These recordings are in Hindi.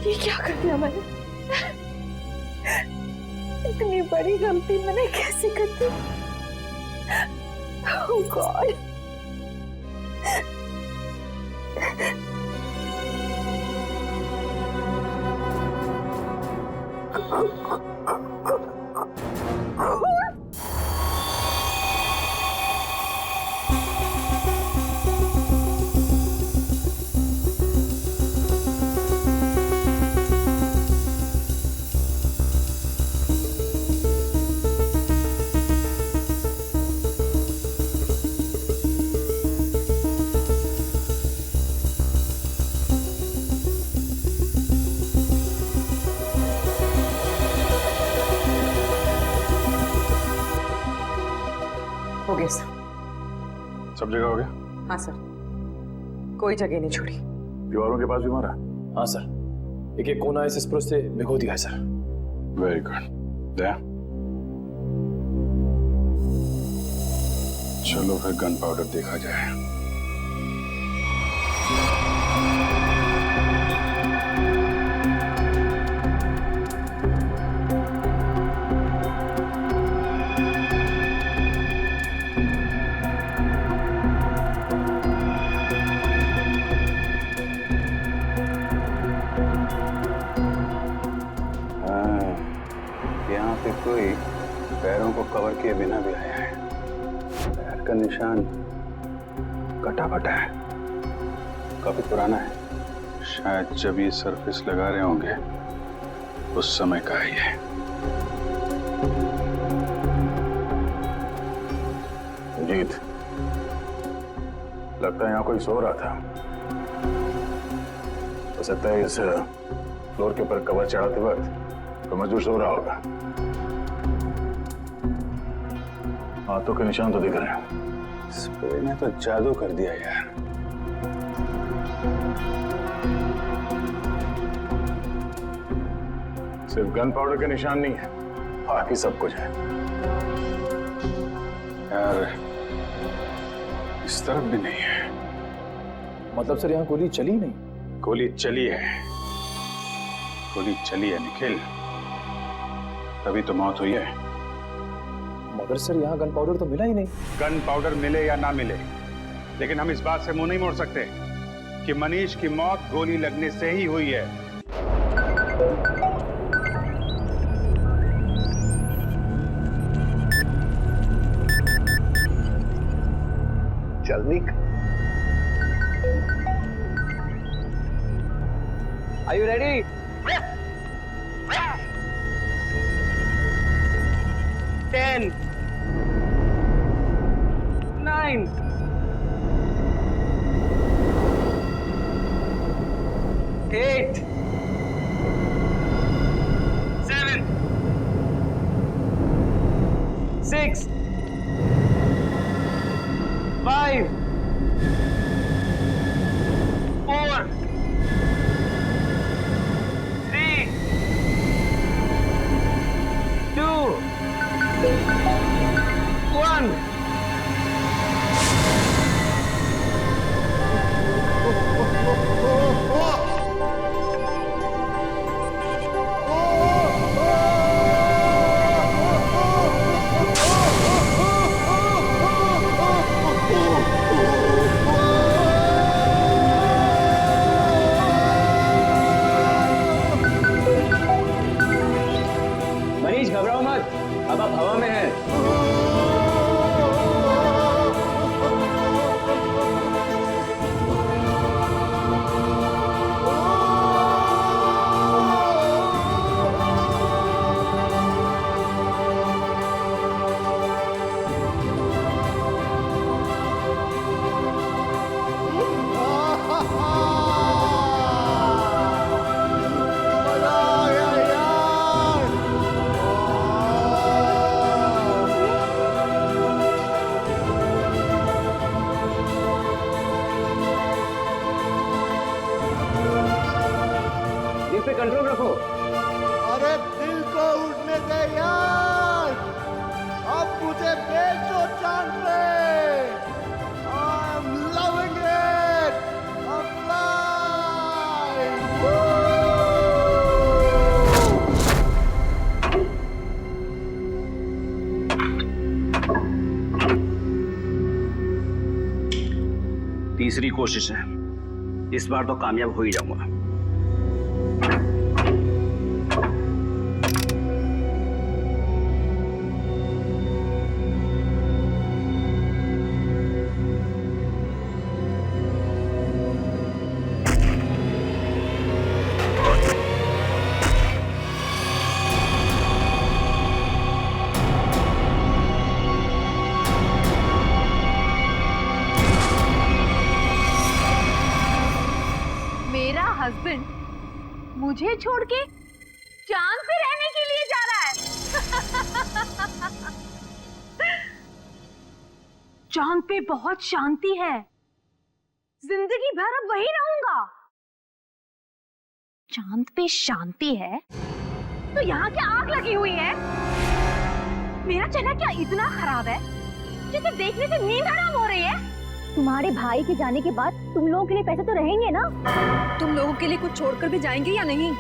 ये क्या कर दिया मैंने? इतनी बड़ी गलती मैंने कैसे कर दी? Oh God! हो गया सर। सब जगह हो गया? हाँ सर, कोई जगह नहीं छोड़ी। दीवारों के पास भी मारा? हाँ सर, एक एक कोना इस स्प्रो से भिगो दिया है सर। Very good. दया, चलो फिर गन पाउडर देखा जाए। यहाँ पे कोई पैरों को कवर किए बिना भी आया है। पैर का निशान कटा फटा है, काफी पुराना है। शायद जब ये सरफेस लगा रहे होंगे उस समय का ही है। जीत, लगता है यहाँ कोई सो रहा था। हो सकता है इस फ्लोर के ऊपर कवर चढ़ाते वक्त तो मजदूर सो रहा होगा। हाथों के निशान तो दिख रहे हैं। स्प्रे ने तो जादू कर दिया यार। सिर्फ गन पाउडर के निशान नहीं है, बाकी सब कुछ है यार। इस तरफ भी नहीं है। मतलब सर यहाँ गोली चली नहीं? गोली चली है, गोली चली है निखिल, तभी तो मौत हुई है। मगर सर यहाँ गन पाउडर तो मिला ही नहीं। गन पाउडर मिले या ना मिले, लेकिन हम इस बात से मुंह नहीं मोड़ सकते कि मनीष की मौत गोली लगने से ही हुई है। चल निक। Are you ready? 10, 9, 8, 7, 6, 5, 4, 3, 2, 1. मनीष घबराओ मत, अब आप हवा में हैं। पे कंट्रोल रखो। अरे दिल को उठने दे यार, अब मुझे बेचो चांद पे। I'm loving it, I'm flying. Woo! कोशिश है, इस बार तो कामयाब हो ही जाऊंगा। हस्बैंड मुझे छोड़ के चांद पे रहने के लिए जा रहा है। चांद पे बहुत शांति है, जिंदगी भर अब वही रहूंगा। चांद पे शांति है तो यहाँ क्या आग लगी हुई है? मेरा चेहरा क्या इतना खराब है जिसे देखने से नींद हराम हो रही है? तुम्हारे भाई के जाने के बाद तुम लोगों के लिए पैसे तो रहेंगे ना? तुम लोगों के लिए कुछ छोड़कर भी जाएंगे या नहीं?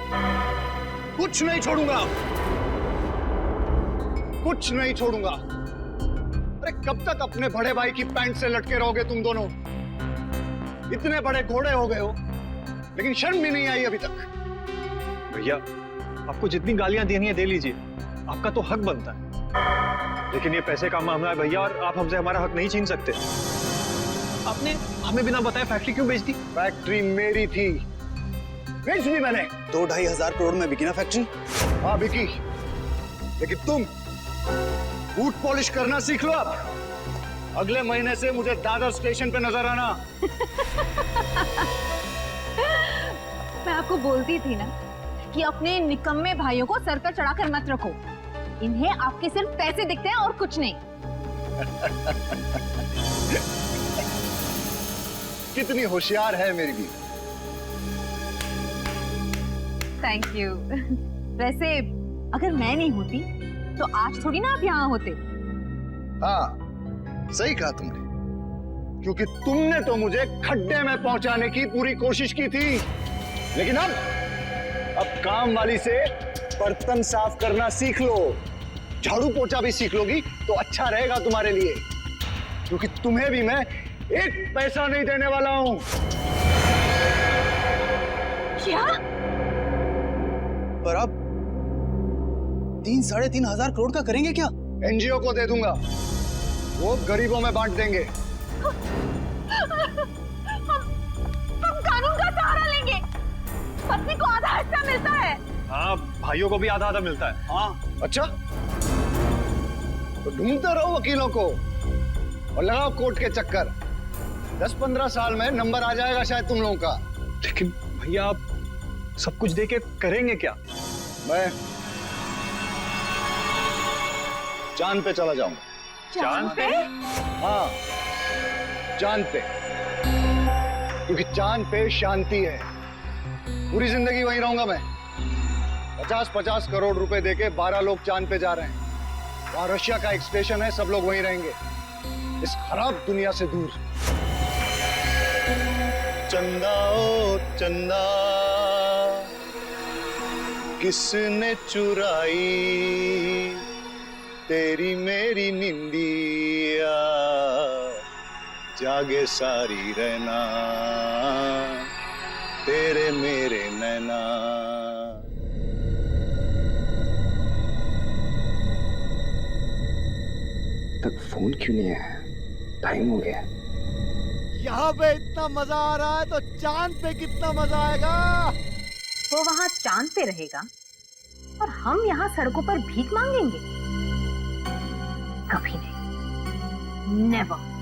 कुछ नहीं छोड़ूंगा, कुछ नहीं छोड़ूंगा। अरे कब तक अपने बड़े भाई की पैंट से लटके रहोगे तुम दोनों? इतने बड़े घोड़े हो गए हो लेकिन शर्म भी नहीं आई अभी तक। भैया, आपको जितनी गालियां देनी है दे लीजिए, आपका तो हक बनता है। लेकिन ये पैसे का मामला है भैया, और आप हमसे हमारा हक नहीं छीन सकते। आपने हमें बिना बताए फैक्ट्री क्यों बेच दी? फैक्ट्री मेरी थी, बेच दी मैंने। 2-2.5 हजार करोड़ में बिकी ना फैक्ट्री? हाँ बिकी, लेकिन तुम बूट पॉलिश करना सीख लो अब। अगले महीने से मुझे दादर स्टेशन पे नजर आना। मैं आपको बोलती थी ना कि अपने निकम्मे भाइयों को सर पर चढ़ाकर मत रखो। इन्हें आपके सिर्फ पैसे दिखते हैं और कुछ नहीं। कितनी होशियार है मेरी बीवी। Thank you. वैसे अगर मैं नहीं होती तो आज थोड़ी ना आप यहाँ होते। हाँ सही कहा तुमने, क्योंकि तुमने तो मुझे खड्डे में पहुंचाने की पूरी कोशिश की थी। लेकिन अब काम वाली से बर्तन साफ करना सीख लो, झाड़ू पोछा भी सीख लोगी तो अच्छा रहेगा तुम्हारे लिए, क्योंकि तुम्हें भी मैं एक पैसा नहीं देने वाला हूं। क्या? पर आप 3-3.5 हजार करोड़ का करेंगे क्या? एनजीओ को दे दूंगा, वो गरीबों में बांट देंगे। हम कानून का सहारा लेंगे। पत्नी को आधा हिस्सा मिलता है। हाँ, भाइयों को भी आधा आधा मिलता है। हाँ अच्छा, तो ढूंढते रहो वकीलों को और लगाओ कोर्ट के चक्कर। 10-15 साल में नंबर आ जाएगा शायद तुम लोगों का। लेकिन भैया, आप सब कुछ देके करेंगे क्या? मैं चांद पे चला जाऊंगा। चांद पे? हाँ चांद पे, क्योंकि चांद पे शांति है। पूरी जिंदगी वहीं रहूंगा मैं। 50-50 करोड़ रुपए देके 12 लोग चांद पे जा रहे हैं। वहां रशिया का एक स्टेशन है, सब लोग वहीं रहेंगे, इस खराब दुनिया से दूर। चंदा ओ चंदा, किसने चुराई तेरी मेरी निंदिया, जागे सारी रहना तेरे मेरे नैना। तक फोन क्यों नहीं आया? टाइम हो गया। यहाँ पे इतना मजा आ रहा है तो चांद पे कितना मजा आएगा। वो वहाँ चांद पे रहेगा और हम यहाँ सड़कों पर भीख मांगेंगे? कभी नहीं, नेवर।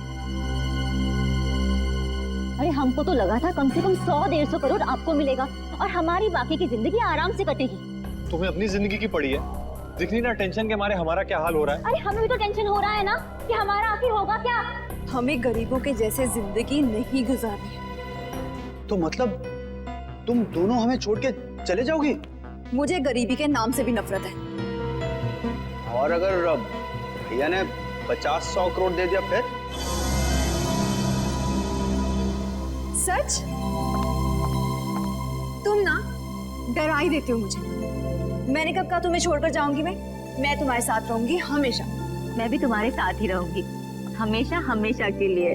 अरे हमको तो लगा था कम से कम 100-150 करोड़ आपको मिलेगा और हमारी बाकी की जिंदगी आराम से कटेगी। तुम्हें अपनी जिंदगी की पड़ी है, दिख नहीं ना टेंशन के मारे हमारा क्या हाल हो रहा है? अरे हमें भी तो टेंशन हो रहा है ना कि हमारा आखिर होगा क्या। हमें गरीबों के जैसे जिंदगी नहीं गुजारनी है। तो मतलब तुम दोनों हमें छोड़ के चले जाओगी? मुझे गरीबी के नाम से भी नफरत है। और अगर भैया ने 50-100 करोड़ दे दिया फिर? सच? तुम ना डरा ही देते हो मुझे। मैंने कब कहा तुम्हें छोड़कर जाऊंगी? मैं तुम्हारे साथ रहूंगी हमेशा। मैं भी तुम्हारे साथ ही रहूंगी, हमेशा हमेशा के लिए।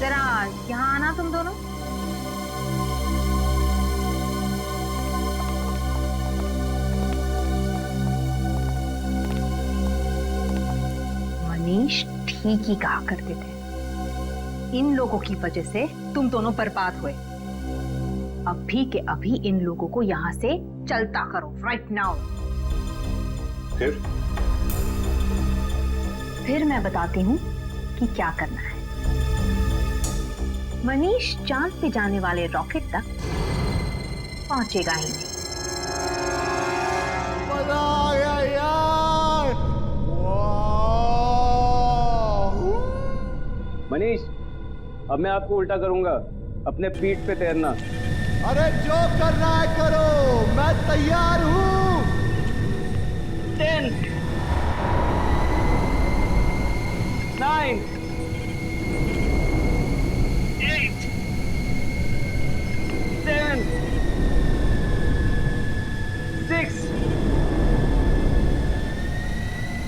जरा यहाँ आना तुम दोनों। मनीष ठीक ही कहा करते थे, इन लोगों की वजह से तुम दोनों बर्बाद हुए। अभी के अभी इन लोगों को यहाँ से चलता करो, राइट नाउ। फिर मैं बताती हूँ कि क्या करना है। मनीष चांद पे जाने वाले रॉकेट तक पहुंचेगा ही नहीं। मजा आ गया यार। मनीष, अब मैं आपको उल्टा करूंगा, अपने पीठ पे तैरना। अरे जो करना है करो, मैं तैयार हूँ। 10 9 8 7 6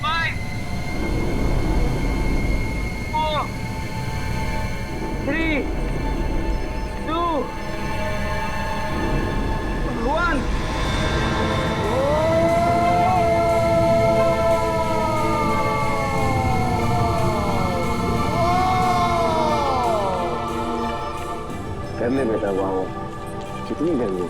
5 4 3 2 1 कर ले बेटा, वाह कितनी गर्मी।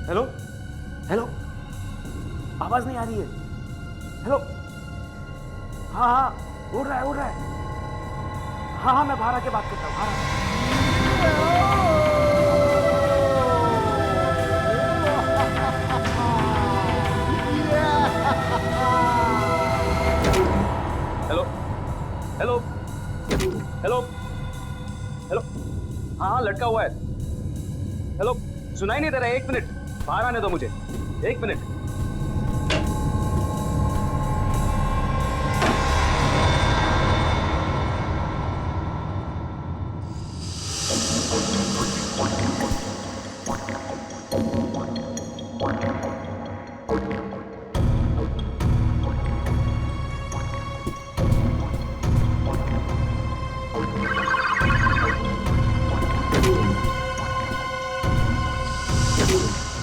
हेलो हेलो, आवाज नहीं आ रही है। हेलो, हाँ हाँ, उड़ रहा है। हाँ हाँ, मैं बाहर आके बात करता हूँ। हेलो हेलो हेलो हेलो, हाँ लटका हुआ है। हेलो, सुनाई नहीं दे रहा है, 1 मिनट, बाहर आने दो मुझे, 1 मिनट।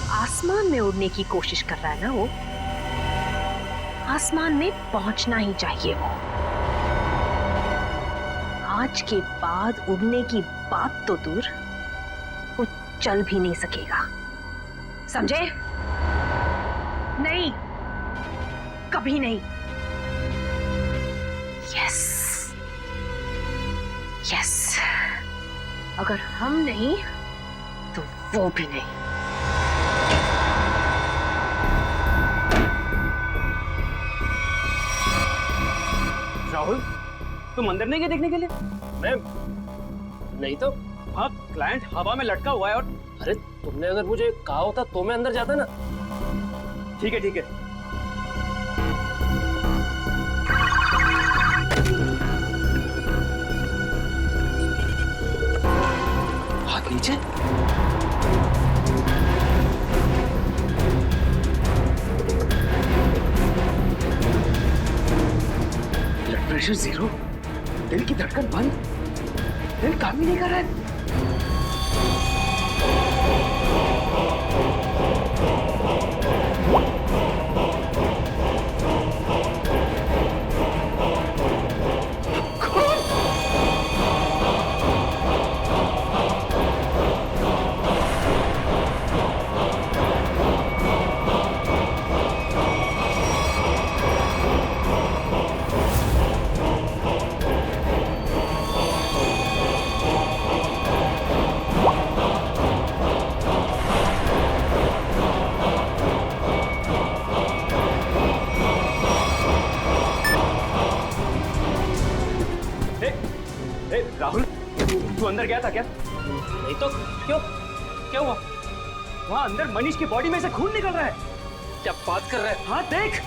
आसमान में उड़ने की कोशिश कर रहा है ना वो, आसमान में पहुंचना ही चाहिए वो। आज के बाद उड़ने की बात तो दूर, वो चल भी नहीं सकेगा, समझे? नहीं, कभी नहीं। यस यस, अगर हम नहीं तो वो भी नहीं। राहुल, तुम अंदर नहीं गए देखने के लिए? मैं नहीं तो। हाँ, क्लाइंट हवा में लटका हुआ है और अरे तुमने अगर मुझे कहा होता तो मैं अंदर जाता ना। ठीक है ठीक है। हाथ नीचे। ब्लड प्रेशर 0, दिल की धड़कन बंद, दिल काम ही नहीं कर रहा है। राहुल, तू अंदर गया था क्या? नहीं तो क्यों, क्या हुआ? वहां अंदर मनीष की बॉडी में से खून निकल रहा है। क्या बात कर रहा है? हाँ देख,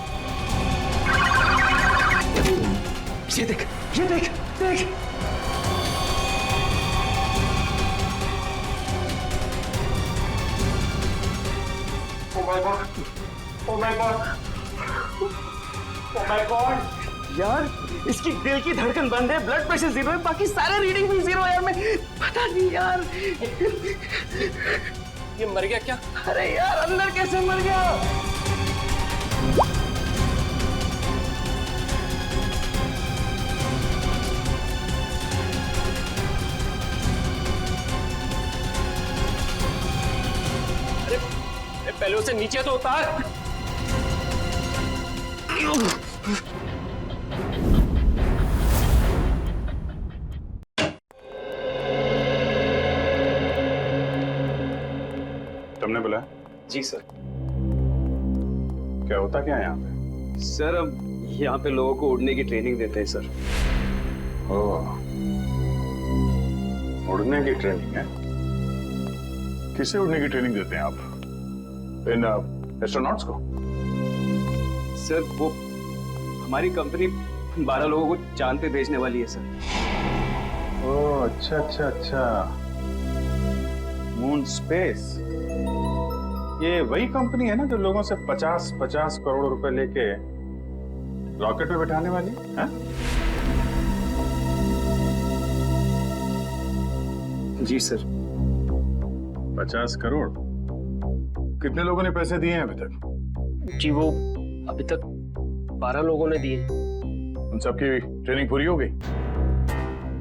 ये देख, ये देख, देख। यार इसकी दिल की धड़कन बंद है, ब्लड प्रेशर जीरो है, बाकी सारे रीडिंग भी जीरो है यार। मैं पता नहीं यार ये मर गया क्या? अरे यार अंदर कैसे मर गया? पहले उसे नीचे तो उतार। तुमने बुलाया? जी सर। क्या होता क्या है यहाँ पे? सर अब यहाँ पे लोगों को उड़ने की ट्रेनिंग देते हैं सर। ओह, उड़ने की ट्रेनिंग है? किसे उड़ने की ट्रेनिंग देते हैं आप? इन एस्ट्रोनॉट्स को? सर वो हमारी कंपनी 12 लोगों को चांद पे भेजने वाली है सर। ओह अच्छा अच्छा अच्छा, मून स्पेस। ये वही कंपनी है ना जो लोगों से 50-50 करोड़ रुपए लेके रॉकेट में बैठाने वाली है? जी सर। 50 करोड़? कितने लोगों ने पैसे दिए हैं अभी तक? जी वो अभी तक 12 लोगों ने दिए। उन सबकी ट्रेनिंग पूरी हो गई?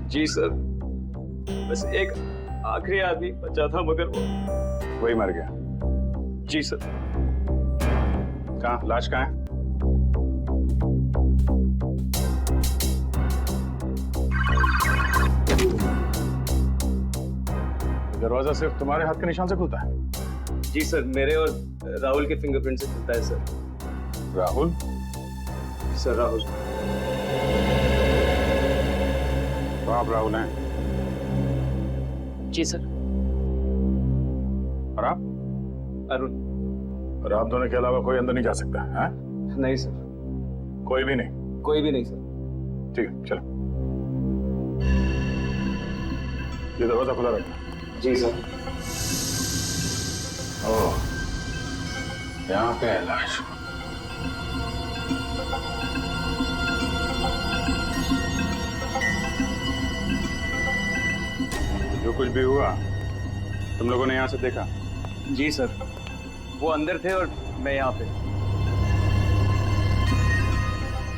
जी सर, बस एक आखिरी आदमी बचा था मगर वो वही मर गया? जी सर। कहाँ, लाश कहाँ है? दरवाजा सिर्फ तुम्हारे हाथ के निशान से खुलता है? जी सर, मेरे और राहुल के फिंगरप्रिंट से खुलता है सर। राहुल? सर राहुल। तो आप राहुल हैं? जी सर। और आप? अरुण। और आप दोनों के अलावा कोई अंदर नहीं जा सकता है? नहीं सर। कोई भी नहीं? कोई भी नहीं सर। ठीक है, चलो। ये दरवाजा खुला रखना। जी सर। ओह, यहाँ पे है लाश। जो कुछ भी हुआ तुम लोगों ने यहाँ से देखा? जी सर, वो अंदर थे और मैं यहाँ पे।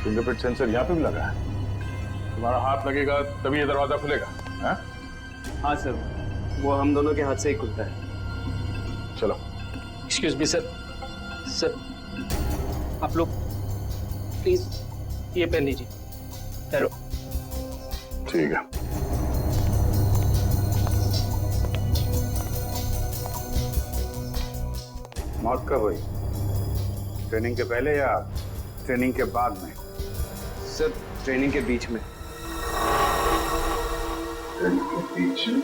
फिंगरप्रिंट सेंसर यहाँ पे भी लगा है? तुम्हारा हाथ लगेगा तभी ये दरवाजा खुलेगा है? हाँ सर, वो हम दोनों के हाथ से ही खुलता है। चलो। Excuse me sir. सर आप लोग प्लीज ये पहन लीजिए। हेलो। ठीक है। मौत कब हुई? ट्रेनिंग के पहले या ट्रेनिंग के बाद में? सर ट्रेनिंग के बीच में। ट्रेनिंग के बीच में?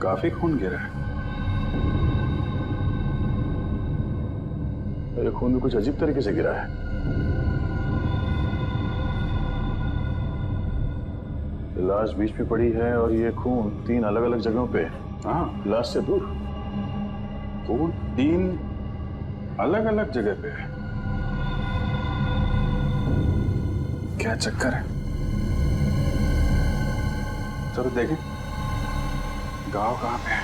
काफी खून गिरा है। ये खून भी कुछ अजीब तरीके से गिरा है। लाश बीच में पड़ी है और ये खून 3 अलग अलग जगहों पे। हाँ, लाश से दूर खून 3 अलग अलग जगह पे है। क्या चक्कर है? चलो देखें गांव कहाँ पे है।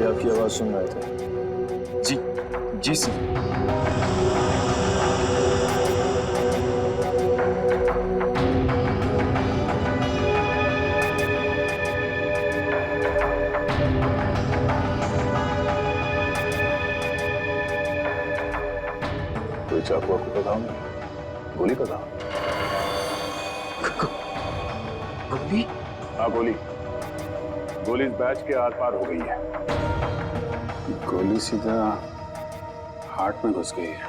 आपकी आवाज सुन रहे थे। जी सर। कोई चाकू आपको पता हो? गोली पता हो? गोली? हाँ गोली। गोली इस बैच के आर पार हो गई है। गोली सीधा हार्ट में घुस गई है।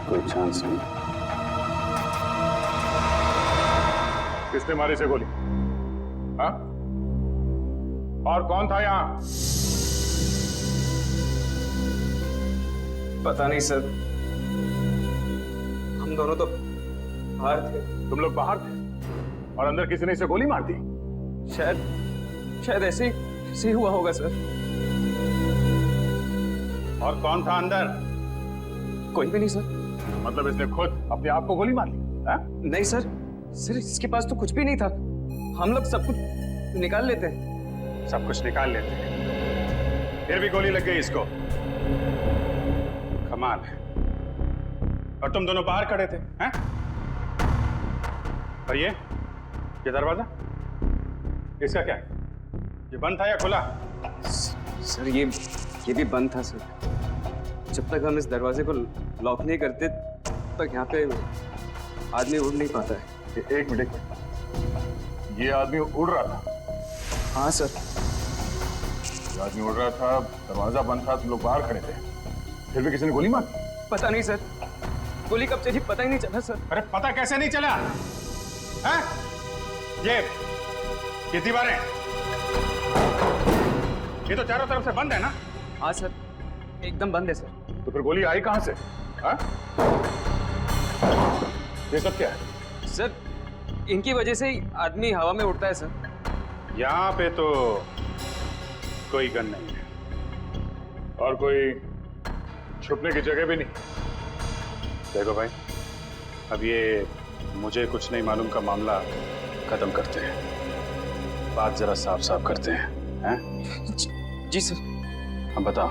कोई चांस नहीं। किसने मारी से गोली? हाँ? और कौन था यहाँ? पता नहीं सर, हम दोनों तो बाहर थे। तुम लोग बाहर थे और अंदर किसी ने इसे गोली मार दी? शायद ऐसे ही हुआ होगा सर। और कौन था अंदर? कोई भी नहीं सर। मतलब इसने खुद अपने आप को गोली मार ली? हाँ? नहीं सर, इसके पास तो कुछ भी नहीं था। हम लोग सब कुछ निकाल लेते हैं। सब कुछ निकाल लेते हैं, फिर भी गोली लग गई इसको। कमाल है। और तुम दोनों बाहर खड़े थे, हैं? और ये दरवाजा इसका क्या है? ये बंद था या खुला? सर ये भी बंद था सर। जब तक हम इस दरवाजे को लॉक नहीं करते तब तक यहाँ पे आदमी उड़ नहीं पाता है। एक मिनट। ये आदमी उड़ रहा था? हाँ सर। ये आदमी उड़ रहा था, दरवाजा बंद था, तुम लोग बाहर खड़े थे, फिर भी किसी ने गोली मार दी? पता नहीं सर, गोली कब चली पता ही नहीं चला सर। अरे पता कैसे नहीं चला? हैं? ये दीवारें, ये तो चारों तरफ से बंद है ना? हाँ सर, एकदम बंद है सर। तो फिर गोली आई कहां से? हाँ? ये सब क्या है? सर इनकी वजह से ही आदमी हवा में उड़ता है सर। यहाँ पे तो कोई गन नहीं है और कोई छुपने की जगह भी नहीं। देखो भाई, अब ये मुझे कुछ नहीं मालूम का मामला खत्म करते हैं, बात जरा साफ साफ करते हैं, हैं? जी सर। अब बताओ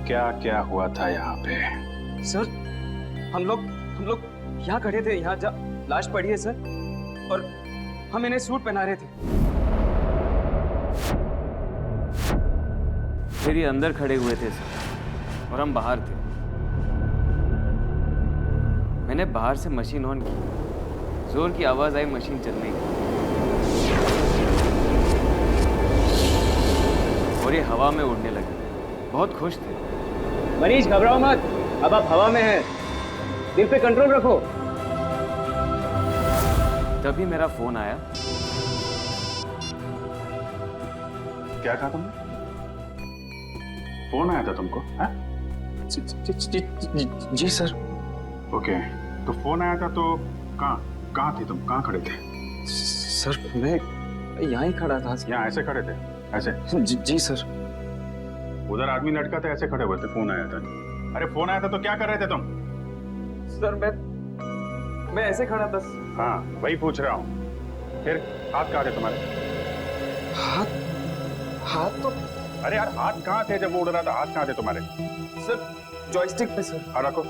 क्या क्या हुआ था यहाँ पे? सर हम लोग यहाँ खड़े थे, यहाँ लाश पड़ी है सर, और हम इन्हें सूट पहना रहे थे। फिर ये अंदर खड़े हुए थे सर और हम बाहर थे। मैंने बाहर से मशीन ऑन की, जोर की आवाज आई मशीन चलने की, और ये हवा में उड़ने लगे। बहुत खुश थे। मनीष घबराओ मत, अब आप हवा में हैं, दिल पे कंट्रोल रखो। तभी मेरा फोन आया। क्या कहा तुमने? फोन आया था तुमको? हैं? जी सर। ओके, तो फोन आया था तो कहाँ थे तुम? कहाँ खड़े थे? सर मैं यहाँ ही खड़ा था। यहाँ ऐसे खड़े थे? ऐसे? जी सर। उधर आदमी लटका था, ऐसे खड़े हुए थे, फोन आया था। अरे फोन आया था तो क्या कर रहे थे तुम? सर मैं ऐसे खड़ा था। हाँ वही पूछ रहा हूँ। फिर हाथ कहाँ थे तुम्हारे? हाथ तो, अरे यार हाथ कहाँ थे जब वो उड़ रहा था? हाथ कहाँ थे तुम्हारे? सर जॉयस्टिक पे सर। हाँ रखो।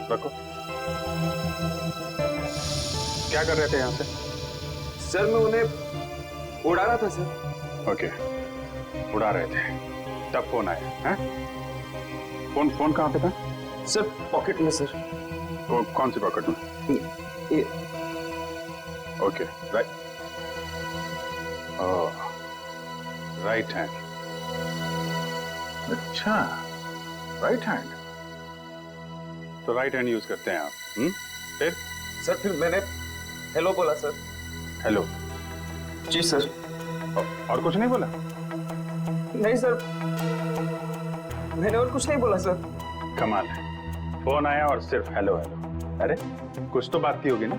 क्या कर रहे थे यहाँ से? सर मैं उन्हें उड़ा रहा था सर। ओके, उड़ा रहे थे, तब फोन आया है? फोन कहाँ पे था? सर पॉकेट में सर। वो कौन सी पॉकेट में? ये। Okay, right. Oh, right hand. अच्छा, राइट हैंड। तो राइट हैंड यूज करते हैं आप? फिर? सर फिर मैंने हेलो बोला सर। हेलो? जी सर। और कुछ नहीं बोला? नहीं सर, मैंने और कुछ नहीं बोला सर। कमाल है, फोन आया और सिर्फ हेलो हेलो। अरे कुछ तो बात की होगी ना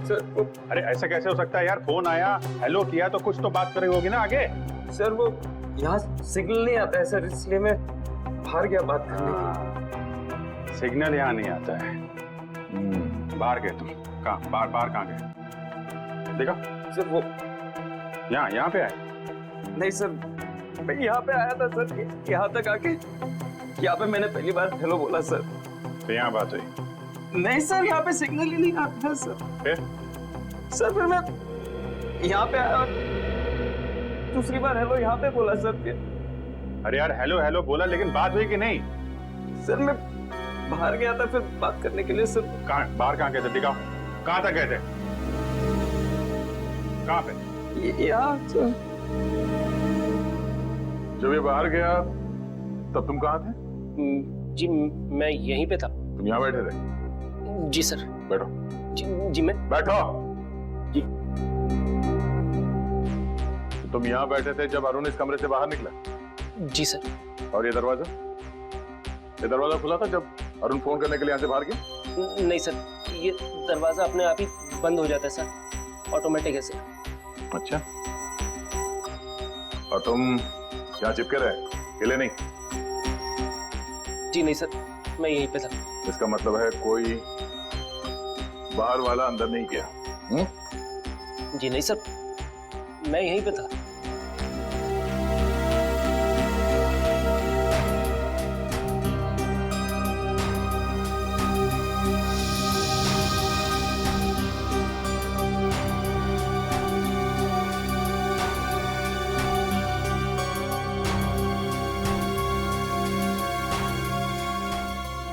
सर? अरे ऐसा कैसे हो सकता है यार? फोन आया, हेलो किया, तो कुछ तो बात करी होगी ना आगे। सर वो यहाँ सिग्नल नहीं आता है सर, इसलिए मैं बाहर गया बात करने के। सिग्नल यहाँ नहीं आता है। बाहर गए तुम? कहाँ? बाहर कहाँ गए? देखा सर वो यहाँ पे आए? नहीं सर, मैं यहाँ पे आया था सर, यहाँ तक आके यहाँ पे मैंने पहली बार हेलो बोला सर। तो यहाँ बात हुई? नहीं सर, यहाँ पे सिग्नल ही नहीं आता है सर। फिर? सर फिर मैं यहाँ पे आया और दूसरी बार हेलो यहाँ पे बोला सर। फिर अरे यार हेलो हेलो बोला, लेकिन बात हुई कि नहीं? सर मैं बाहर गया था फिर बात करने के लिए सर। बाहर कहाँ गए थे? दिखाओ, कहाँ तक गए थे? कहाँ पे? यहाँ सर। जब ये बाहर गया तब तुम कहाँ थे? जी मैं यहीं पे था। तुम यहाँ बैठे थे? जी सर। बैठो। जी मैं बैठो। जी। तो तुम यहाँ बैठे थे जब अरुण इस कमरे से बाहर निकला? जी सर। और ये दरवाजा खुला था जब अरुण फोन करने के लिए यहाँ से बाहर गया? नहीं सर, ये दरवाजा अपने आप ही बंद हो जाता है सर, ऑटोमेटिक है सर। अच्छा, और तुम यहाँ चिपके रहे, हिले नहीं? जी नहीं सर, मैं यहीं पे था। इसका मतलब है कोई बाहर वाला अंदर नहीं गया? जी नहीं सर, मैं यहीं पे था।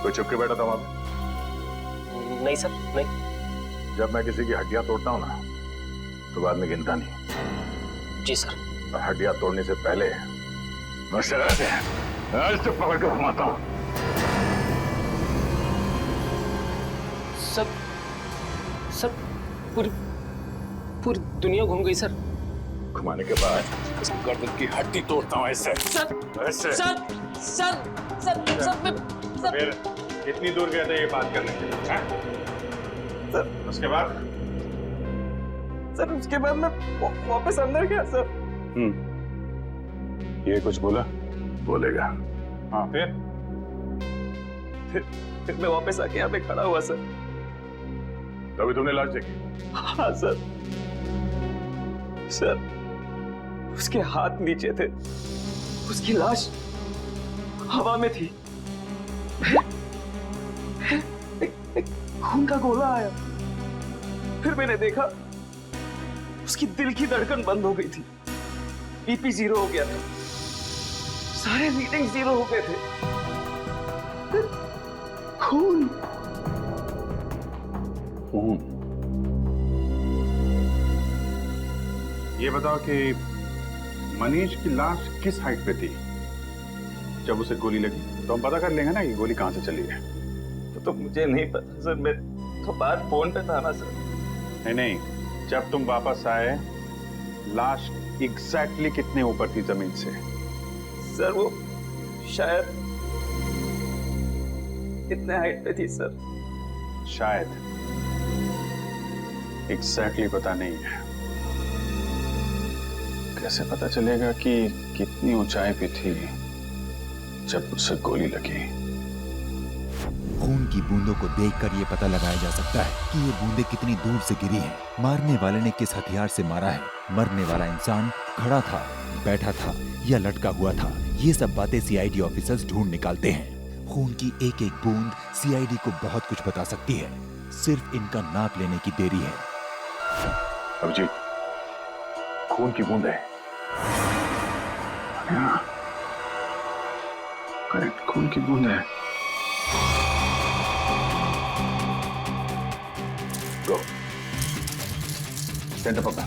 कोई चुपके बैठा था वहां पे? नहीं सर, नहीं। जब मैं किसी की हड्डियां तोड़ता हूं ना तो बाद में गिनता नहीं। जी सर। और हड्डियां तोड़ने से पहले मैं शराब से ऐसे पकड़ के घुमाता हूं। सर, सर पूरी दुनिया घूम गई सर। घुमाने के बाद इस गर्दन की हड्डी तोड़ता हूं ऐसे। सर, ऐसे। सर, सर, सर, सर, फिर कितनी दूर गए थे ये बात करने के लिए? सर उसके बाद? सर उसके बाद मैं वापस अंदर गया सर। ये कुछ बोला? बोलेगा। हाँ फिर मैं वापस आके यहाँ पे खड़ा हुआ सर। तभी तुमने लाश देखी? हाँ सर। सर उसके हाथ नीचे थे, उसकी लाश हवा में थी। खून का गोला आया, फिर मैंने देखा उसकी दिल की धड़कन बंद हो गई थी, बीपी 0 हो गया था, सारे रीडिंग 0 हो गए थे। खून। ये बताओ कि मनीष की लाश किस हाइट पे थी जब उसे गोली लगी? तो हम पता कर लेंगे ना कि गोली कहां से चली है। तो मुझे नहीं पता सर, मैं तो बाहर फोन पे था ना सर। नहीं, जब तुम वापस आए लाश एग्जैक्टली कितने ऊपर थी जमीन से? सर वो शायद इतने हाइट पे थी सर। शायद, एग्जैक्टली पता नहीं है। कैसे पता चलेगा कि कितनी ऊंचाई पे थी जब उसे गोली लगी? खून की बूंदों को देखकर ये पता लगाया जा सकता है कि ये बूंदें कितनी दूर से गिरी हैं। मारने वाले ने किस हथियार से मारा है। मरने वाला इंसान खड़ा था, बैठा था या लटका हुआ था। ये सब बातें सीआईडी ऑफिसर्स ढूंढ निकालते हैं। खून की एक एक बूंद सीआईडी को बहुत कुछ बता सकती है। सिर्फ इनका नाप लेने की देरी है। अभिजीत, खून की बूंद है। करेक्ट, खून की बूंद है। गो सेंटर पकड़ा।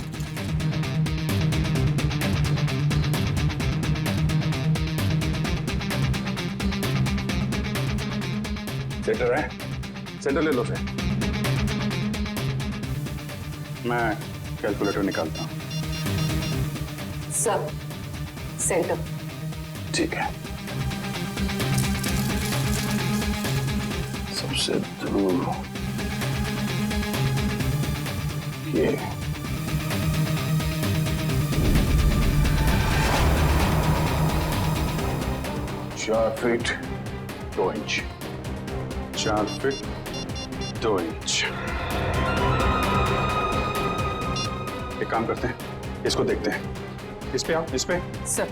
सेंटर है, सेंटर ले लो से। मैं कैलकुलेटर निकालता हूं। Sub centre. ठीक है। सबसे दूर ये 4 फीट 2 इंच। 4 feet 2 inch. एक काम करते हैं, इसको देखते हैं। इस पे आओ, इस पे। सर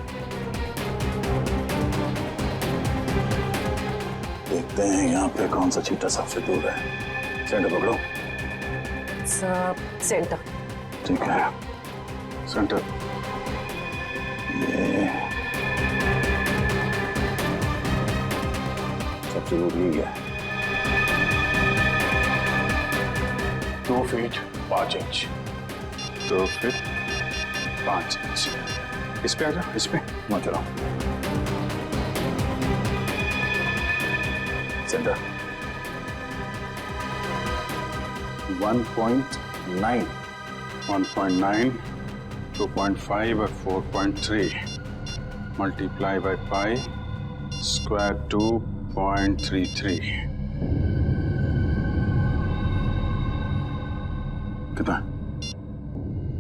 देखते हैं यहाँ पे कौन सा चीटा सबसे दूर है। सेंटर पकड़ो। Sub centre. ठीक है, सेंटर। ये सबसे दूर यही है। 2 फीट 5 इंच। तो फिर 5 इंच। इस पे आ जाओ, इस पे वहां चलो। सेंटर 1.9, 2.5 और 4.3 मल्टीप्लाई बाय पाई स्क्वायर 2.33। कितना?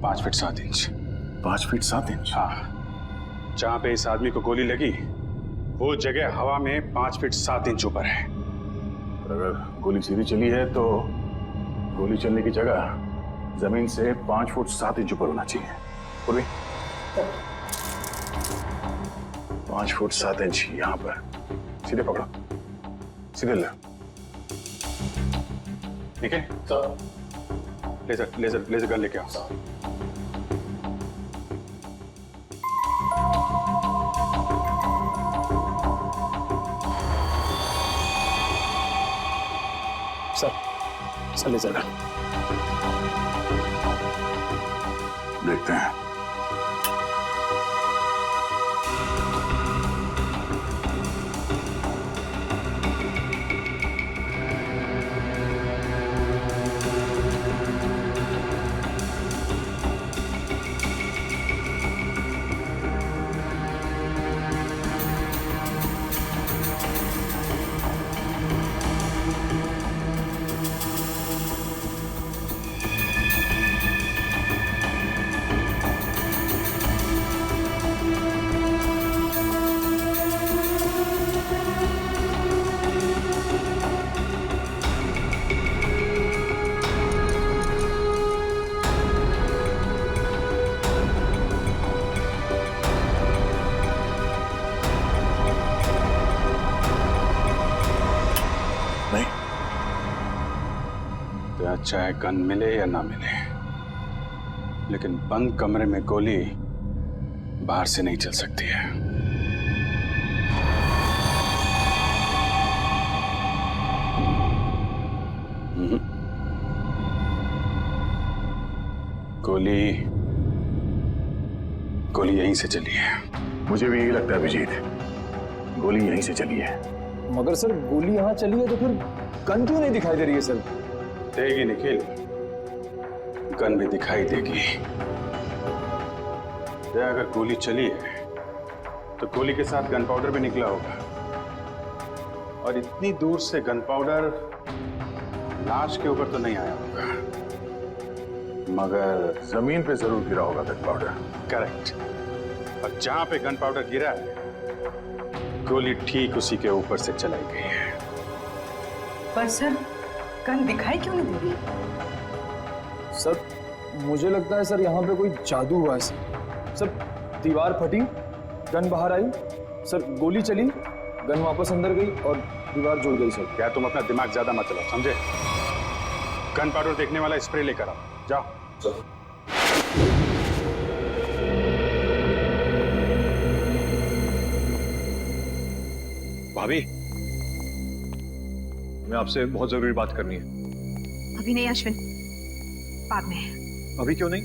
5 फीट 7 इंच। 5 feet 7 inch? हाँ। जहां पे इस आदमी को गोली लगी वो जगह हवा में 5 फीट 7 इंच ऊपर है। और अगर गोली सीधी चली है तो गोली चलने की जगह जमीन से 5 फुट 7 इंच ऊपर होना चाहिए। पूर्वी 5 फुट 7 इंच यहां पर। सीधे पकड़ो, सीधे ले। ठीक है? लेजर लेजर लेजर गन लेके आओ। Sir laser gun. देखते हैं। चाहे गन मिले या ना मिले, लेकिन बंद कमरे में गोली बाहर से नहीं चल सकती है। गोली यहीं से चली है। मुझे भी यही लगता है अभिजीत, गोली यहीं से चली है। मगर सर गोली यहाँ चली है तो फिर गन क्यों नहीं दिखाई दे रही है सर? देगी निखिल, गन भी दिखाई देगी। अगर गोली चली है तो गोली के साथ गन पाउडर भी निकला होगा, और इतनी दूर से गन पाउडर लाश के ऊपर तो नहीं आया होगा, मगर जमीन पे जरूर गिरा होगा गन पाउडर। करेक्ट। और जहां पे गन पाउडर गिरा है गोली ठीक उसी के ऊपर से चलाई गई है। पर सर गन दिखाई क्यों नहीं दे रही? सर मुझे लगता है सर यहाँ पे कोई जादू हुआ है सर। दीवार फटी, गन बाहर आई, सर गोली चली, गन वापस अंदर गई और दीवार जुड़ गई सर। क्या तुम अपना दिमाग ज्यादा मत चलाओ, समझे? गन पाउडर देखने वाला स्प्रे लेकर आओ, जाओ। भाभी, मैं आपसे बहुत जरूरी बात करनी है। अभी नहीं अश्विन, बाद में। अभी क्यों नहीं?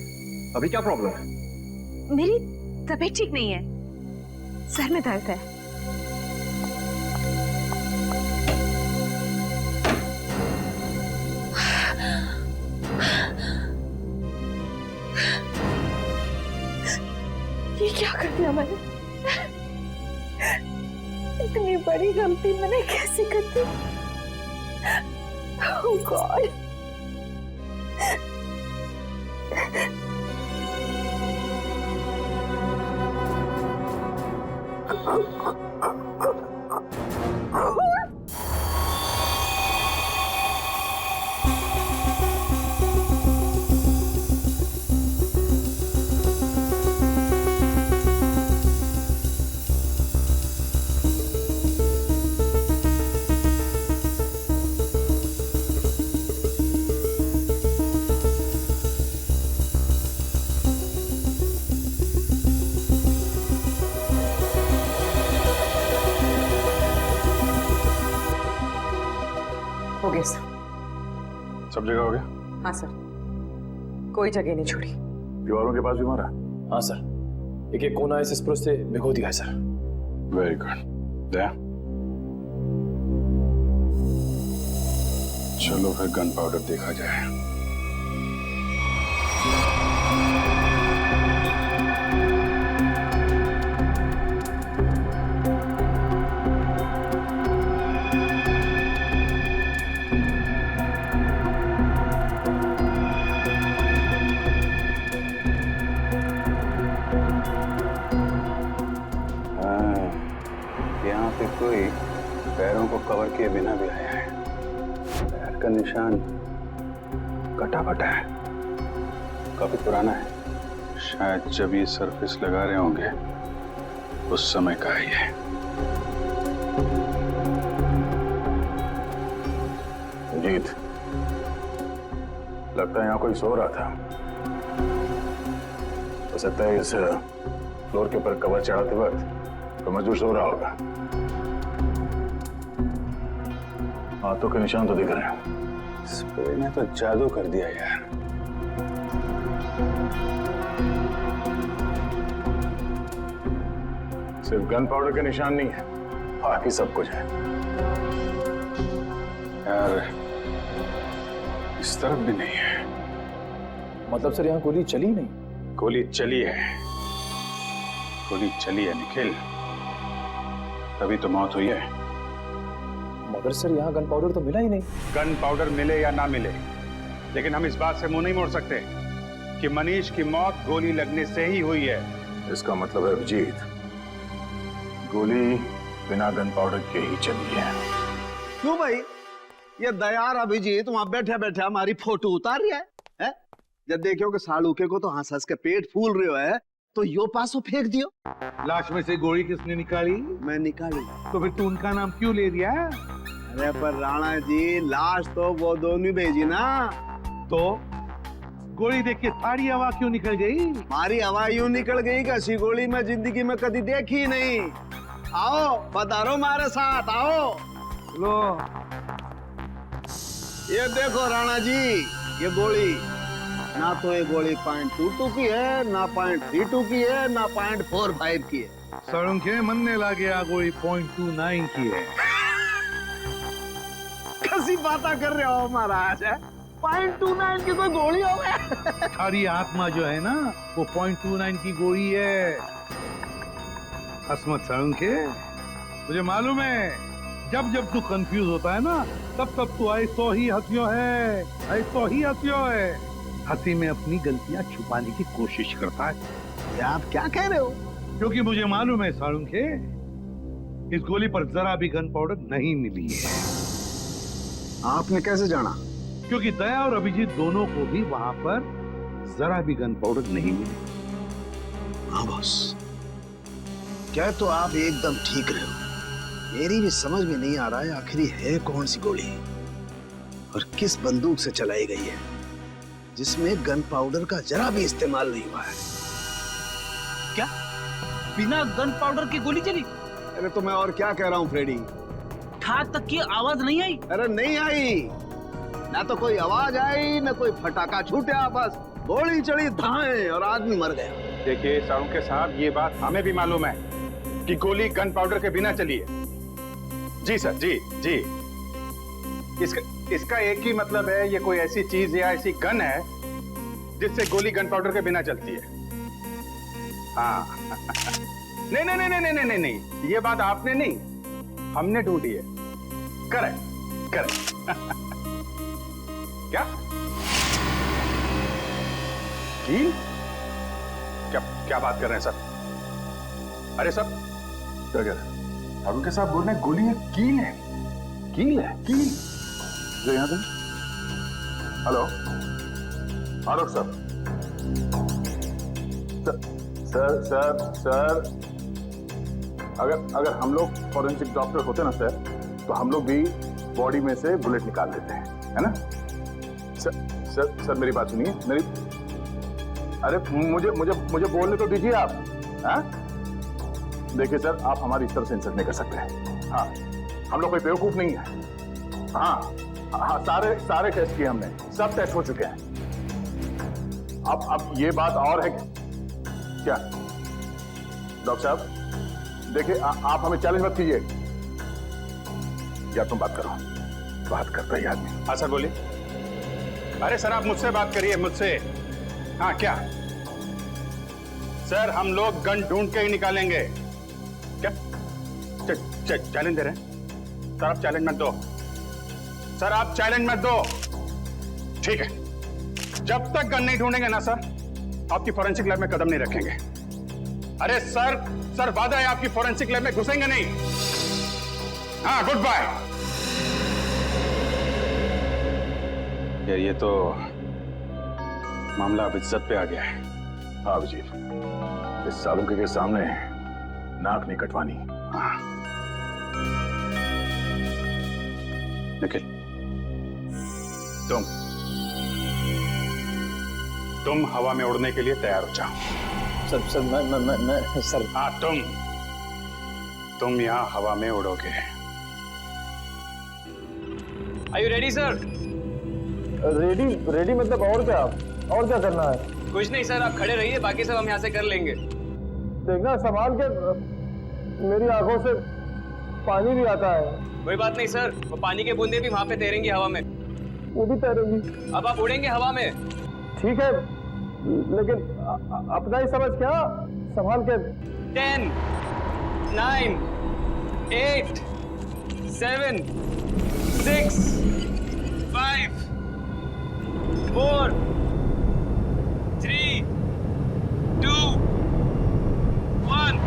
अभी क्या प्रॉब्लम है? मेरी तबीयत ठीक नहीं है, सर में दर्द है। ये क्या कर दिया मैंने? इतनी बड़ी गलती मैंने कैसे कर दी? Oh God! हो गया सर। सब जगह हो गया? हाँ सर, कोई जगह नहीं छोड़ी। दीवारों के पास भी मारा? हाँ सर, एक कोना इस स्प्रो से भिगो दिया है सर। Very good. दया, चलो फिर गन पाउडर देखा जाए। यहाँ पे कोई पैरों को कवर किए बिना भी आया है। पैर का निशान कटा फटा है, काफी पुराना है। शायद जब ये सरफेस लगा रहे होंगे उस समय का है ये। जीत, लगता है यहाँ कोई सो रहा था। हो सकता है इस फ्लोर के ऊपर कवर चढ़ाते वक्त तो मजदूर सो रहा होगा। हाथों के निशान तो दिख रहे हैं। स्प्रे ने तो जादू कर दिया यार। सिर्फ गन पाउडर के निशान नहीं है, बाकी सब कुछ है यार। इस तरफ भी नहीं है। मतलब सर यहाँ गोली चली नहीं? गोली चली है, गोली चली है निखिल, तभी तो मौत हुई है। मगर सर यहाँ गन पाउडर तो मिला ही नहीं। गन पाउडर मिले या ना मिले, लेकिन हम इस बात से मुंह नहीं मोड़ सकते कि मनीष की मौत गोली लगने से ही हुई है। इसका मतलब है अभिजीत, गोली बिना गन पाउडर के ही चली है। क्यों भाई? ये दयार अभिजीत वहां बैठे बैठे हमारी फोटो उतार रहा है? जब देखियो कि सालूके को तो हंस हंस के पेट फूल रहे है तो यो पासो फेंक दियो। लाश में से गोली किसने निकाली? मैं निकाली। तो फिर तू उनका नाम क्यों ले दिया? अरे पर राणा जी, लाश तो वो दोनों भेजी ना। तो गोली देख के थारी हवा क्यों निकल गई? हमारी हवा यूं निकल गई कि ऐसी गोली मैं जिंदगी में कभी देखी नहीं। आओ पधारो हमारे साथ, आओ। लो ये देखो राणा जी, ये गोली ना तो ये गोली .22 की है, ना .32 की है, ना .45 की है। सड़ुंखे मनने लगे आ गोली .29 की है। कैसी बातें कर रहे हो महाराज? .29 की कोई गोली हो गया? थारी आत्मा जो है ना वो .29 की गोली है। हसमत सड़ुंखे, मुझे मालूम है जब जब तू कंफ्यूज होता है ना तब तब तू ऐसो ही हंसियो है, ऐसो ही हंसियो है। हंसी में अपनी गलतियां छुपाने की कोशिश करता है। ये आप क्या कह रहे हो? क्योंकि मुझे मालूम है साळुंखे, इस गोली पर जरा भी गन पाउडर नहीं मिली है। आपने कैसे जाना? क्योंकि दया और अभिजीत दोनों को भी वहां पर जरा भी गन पाउडर नहीं मिली। हाँ बॉस, क्या तो आप एकदम ठीक रहे हो। मेरी भी समझ में नहीं आ रहा है आखिर है कौन सी गोली और किस बंदूक से चलाई गई है जिसमें गन पाउडर का जरा भी इस्तेमाल नहीं हुआ है। क्या बिना गन पाउडर की गोली चली? अरे तो मैं और क्या कह रहा हूँ फ्रेडी। ठाक तक की आवाज नहीं आई? अरे नहीं आई, ना तो कोई आवाज आई ना कोई फटाका छूटा, बस गोली चढ़ी धाए और आदमी मर गया। देखिए साळुंखे साहब, ये बात हमें भी मालूम है कि गोली गन पाउडर के बिना चली है। जी सर, जी जी। इसका एक ही मतलब है, ये कोई ऐसी चीज या ऐसी गन है जिससे गोली गन पाउडर के बिना चलती है। हाँ नहीं नहीं नहीं नहीं नहीं नहीं, ये बात आपने नहीं, हमने ढूंढी है। Correct correct. क्या कील? क्या बात कर रहे हैं सर? अरे सर क्या कह रहे हैं? उनके साथ बोल रहे हैं गोली है, कील है। कील है? कील जो यहाँ पे। हेलो हाँ डॉक्टर साहब। सर अगर हम लोग फॉरेंसिक डॉक्टर होते ना सर, तो हम लोग भी बॉडी में से बुलेट निकाल लेते हैं, है ना? सर मेरी बात सुनिए। मेरी अरे मुझे बोलने तो दीजिए आप। हाँ देखिए सर, आप हमारी इस तरह से इंसल्ट नहीं कर सकते हैं। हाँ हम लोग कोई बेवकूफ नहीं है। हाँ सारे टेस्ट किए हमने, सब टेस्ट हो चुके हैं। अब ये बात और है क्या डॉक्टर साहब? देखिए आप हमें चैलेंज मत कीजिए। या तुम बात करो, बात करता ही आदमी। हाँ सर बोलिए। अरे सर आप मुझसे बात करिए, मुझसे। हाँ क्या सर, हम लोग गन ढूंढ के ही निकालेंगे। क्या चैलेंज दे रहे हैं? सर आप चैलेंज मत दो, सर आप चैलेंज मत दो। ठीक है, जब तक गन नहीं ढूंढेंगे ना सर, आपकी फोरेंसिक लैब में कदम नहीं रखेंगे। अरे सर वादा है आपकी फोरेंसिक लैब में घुसेंगे नहीं। हाँ गुड बाय। यार ये तो मामला अब इज्जत पे आ गया है। हाँ अभिजीत, इस सालुंके के सामने नाक नहीं कटवानी। हाँ निखिल, तुम हवा में उड़ने के लिए तैयार हो जाओ। सर मैं सर। हाँ तुम यहाँ हवा में उड़ोगे। Are you ready, sir? Ready मतलब और क्या करना है? कुछ नहीं सर, आप खड़े रहिए, बाकी सब हम यहाँ से कर लेंगे। देखना संभाल के, मेरी आंखों से पानी भी आता है। कोई बात नहीं सर, वो पानी के बूंदे भी वहाँ पे तैरेंगी हवा में। वो भी तैरेंगी। अब आप उड़ेंगे हवा में। ठीक है, लेकिन अपना ही समझ क्या, संभाल के। 10, 9, 8, 7, 6, 5, 4, 3, 2, 1।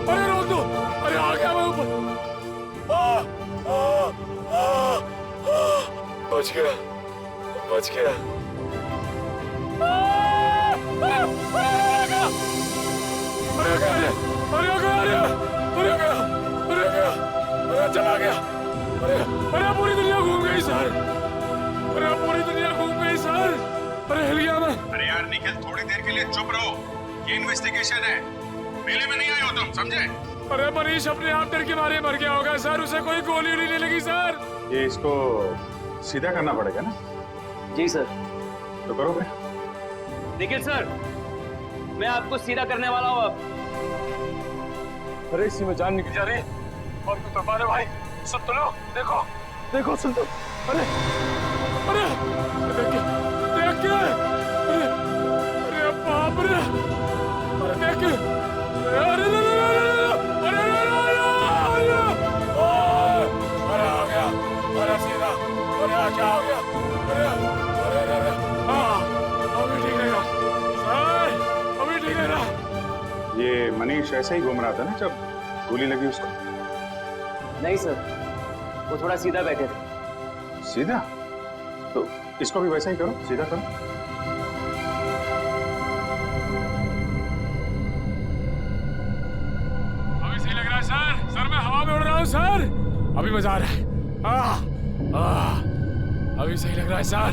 अरे रोक दो, अरे आ गया मैं ऊपर। बच गया। अरे चला गया। अरे पूरी दुनिया घूम गई सर। अरे हिल गया मैं। अरे यार निखिल, थोड़ी देर के लिए चुप रहो, ये इन्वेस्टिगेशन है, मेले में नहीं आए हो तुम, समझे? अरे मनीष अपने आप डर के मारे मर गया होगा सर, उसे कोई गोली नहीं लगी सर। ये इसको सीधा करना पड़ेगा ना? जी सर। तो करो फिर। निखिल सर, मैं आपको सीधा करने वाला हूँ अब। अरे इसी में जान निकल जा रही और कुछ बर्बाद है भाई। सुन तो लो, देखो सुन तो। अरे देख के अरे बाप रे, अरे देख के, अरे आ गया, अरे सीधा, अरे क्या हो गया? अरे अभी ठीक रहेगा सर, अभी ठीक रहेगा। ये मनीष ऐसे ही घूम रहा था ना जब गोली लगी उसको? नहीं सर, वो थोड़ा सीधा बैठे थे। सीधा? तो इसको भी वैसा ही करो, सीधा करो। अभी सही लग रहा है सर, मैं हवा में उड़ रहा हूँ सर, अभी मजा आ रहा है। अभी सही लग रहा है सर।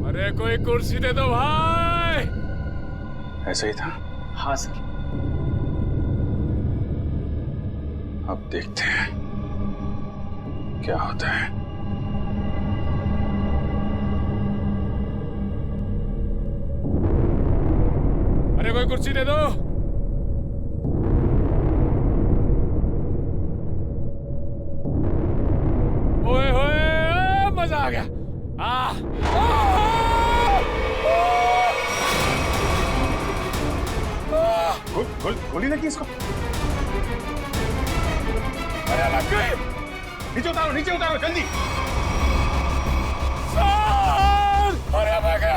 अरे कोई कुर्सी दे दो भाई। ऐसा ही था? हाँ सर। अब देखते हैं क्या होता है। अरे कोई कुर्सी दे दो। ओए होए, मजा आ गया। गोली लगी इसको? अरे लग गई। नीचे उतारो जल्दी। सर! अरे मैं गया।